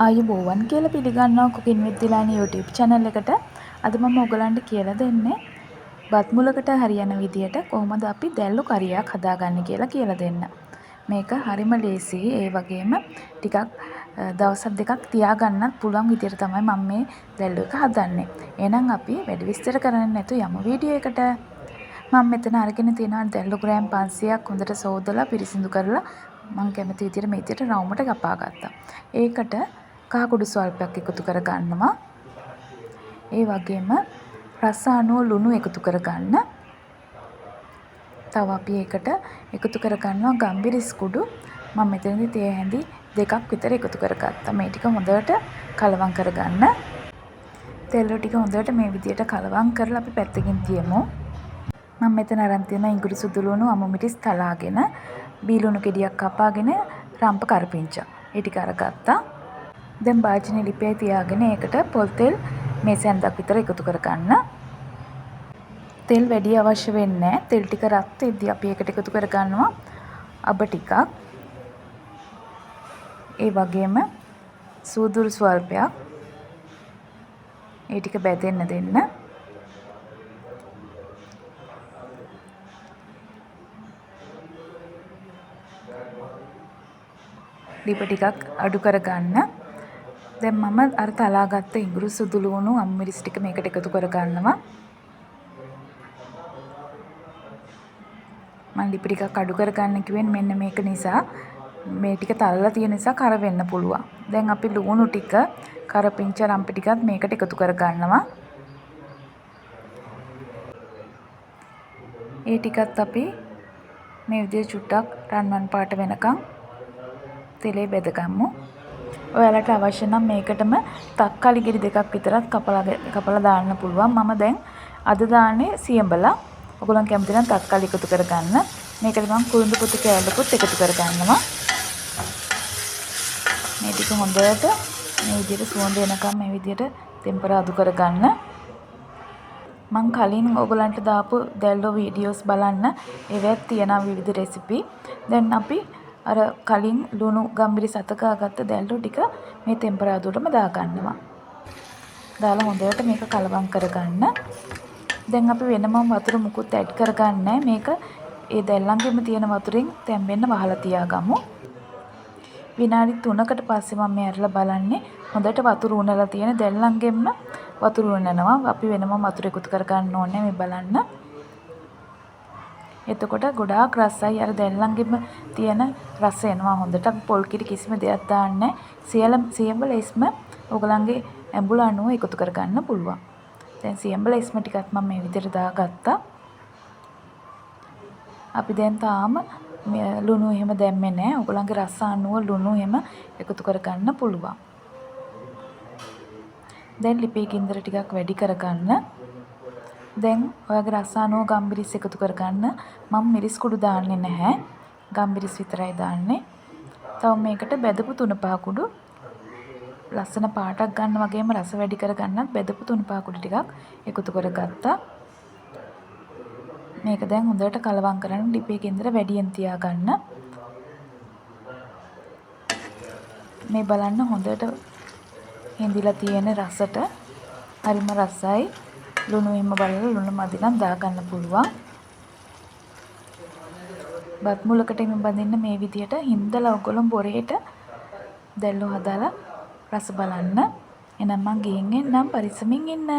ආයුබෝවන් කියලා පිළිගන්නවා කුකින් විත් දිලානි YouTube channel එකට. අද මම ඔයගලන්ට කියලා දෙන්නේ බත් මුලකට හරියන විදියට කොහොමද අපි දැල්ලු කරියක් හදාගන්නේ කියලා දෙන්න. මේක හරිම ලේසියි. ඒ වගේම ටිකක් දවස් දෙකක් තියාගන්නත් පුළුවන් විදියට තමයි මම මේ දැල්ලු එක හදන්නේ. එහෙනම් අපි වැඩි විස්තර කරන්නේ නැතුව යමු වීඩියෝ එකට. මම මෙතන අරගෙන තියෙනවා දැල්ලු ග්‍රෑම් 500ක් හොඳට සෝදලා පිරිසිදු කරලා මම කැමති විදියට මේ විදියට රවුමට කපා ගත්තා. ඒකට කහ කුඩු ස්වල්පයක් එකතු කර ගන්නවා. ඒ වගේම රස අනුව ලුණු එකතු කර ගන්න. තව අපි ඒකට එකතු කර ගන්නවා ගම්බිරිස් කුඩු. මම මෙතනදී තේ හැඳි දෙකක් විතර එකතු කරගත්තා. මේ ටික හොඳට කලවම් කරගන්න. තෙල් ටික හොඳට මේ විදියට කලවම් කරලා අපි පැත්තකින් තියමු. මම මෙතන අරන් තියෙන ඉඟුරු සුදු ලුණු අමු මිරිස් තලාගෙන බීලුණු ගෙඩියක් කපාගෙන රම්ප කරපිංචා. ඒ ටික අරගත්තා. දැන් භාජනයේ ලිපේ තියාගෙන ඒකට පොල් තෙල් මේසෙන්දක් විතර එකතු කරගන්න. තෙල් වැඩි අවශ්‍ය වෙන්නේ නැහැ. තෙල් ටික රත් වෙද්දී අපි ඒකට එකතු කරගන්නවා අබ ටිකක්. ඒ වගේම සූදුරු ස්වල්පයක්. ඒ ටික බැදෙන්න දෙන්න. ලිප ටිකක් අඩු කරගන්න. දැන් මම අර තලාගත්ත ඉඟුරු සුදු ලුණු අමු මිරිස් ටික මේකට එකතු කරගන්නවා. මම ලිප ටිකක් අඩු කරගන්න කිව්වෙන්නේ මෙන්න මේක නිසා. මේ ටික තලලා තියෙන නිසා කර වෙන්න පුළුවන්. දැන් අපි ලුණු ටික කරපිංච රම්ප ටිකත් මේකට එකතු කරගන්නවා. ඒ ටිකත් අපි මේ විදිහට චුට්ටක් රන්වන් පාට වෙනකන් තෙලේ බෙදගමු. ඔයාලට අවශ්‍ය නම් මේකටම තක්කාලි ගෙඩි දෙකක් විතරක් කපලා දාන්න පුළුවන්. මම දැන් අද දාන්නේ සියඹලා. ඔයගොල්ලන් කැමති නම් තක්කාලි එකතු කරගන්න. මේකට මම කුරුඳු පුතු කෑල්ලකුත් එකතු කරගන්නවා. මේ ටික හොඳට මේ විදිහට සුවඳ එනකම් මේ විදිහට ටෙම්පරාදු කරගන්න. මම කලින් ඔයගොල්ලන්ට දාපු දැල්ලෝ වීඩියෝස් බලන්න. ඒවත් තියෙනවා විවිධ රෙසිපි. දැන් අපි අර කලින් ලුණු ගම්බිරිස් අතකාගත්ත දැල්ලු ටික මේ ටෙම්පරාදුවටම දාගන්නවා. දාලා හොඳට මේක කලවම් කරගන්න. දැන් අපි වෙනම වතුර මුකුත් ඇඩ් කරගන්නේ මේක ඒ දැල්ලන්ගෙම තියෙන වතුරෙන් තැම්බෙන්න වහලා තියාගමු. විනාඩි 3කට පස්සේ මම මේ අරලා බලන්නේ හොඳට වතුර උනලා තියෙන දැල්ලන්ගෙම වතුර උනනවා. අපි වෙනම වතුර එකතු කරගන්න ඕනේ මේ බලන්න. එතකොට ගොඩාක් රසයි අර දැල්ලන්ගෙම තියෙන රස එනවා හොඳට. පොල් කිරි කිසිම දෙයක් දාන්නේ සියඹල ඉස්ම ඔයගලන්ගේ ඇඹුල අනුව එකතු කරගන්න පුළුවන්. දැන් සියඹල ඉස්ම ටිකත් මම මේ විදිහට දාගත්තා. අපි දැන් තාම ලුණු එහෙම දැම්මේ නැහැ. ඔයගලන්ගේ රස අනුව ලුණු එහෙම එකතු කරගන්න පුළුවන්. දැන් ලිපේ ගින්දර ටිකක් වැඩි කරගන්න. දැන් ඔයාගේ රස අනුව ගම්බිරිස් එකතු කරගන්න. මම මිරිස් කුඩු දාන්නේ නැහැ. ගම්බිරිස් විතරයි දාන්නේ. තව මේකට බෙදපු 3-5 කුඩු ලස්සන පාටක් ගන්න වගේම රස වැඩි කරගන්නත් බෙදපු 3-5 කුඩු ටිකක් එකතු කරගත්තා. මේක දැන් හොඳට කලවම් කරන්න ලිපේ ගින්දර වැඩියෙන් තියාගන්න. මේ බලන්න හොඳට හිඳිලා තියෙන රසට හරිම රසයි. ලුණු එහෙම බලලා ලුණු මදි නම් දාගන්න පුළුවන්. බත් මුලකට එහෙම බඳින්න මේ විදියට හිඳලා ඔයගොල්ලෝ බොරේට දැල්ලෝ හදාලා රස බලන්න. එහෙනම් මං ගිහින් එන්නම් පරිස්සමින් ඉන්න.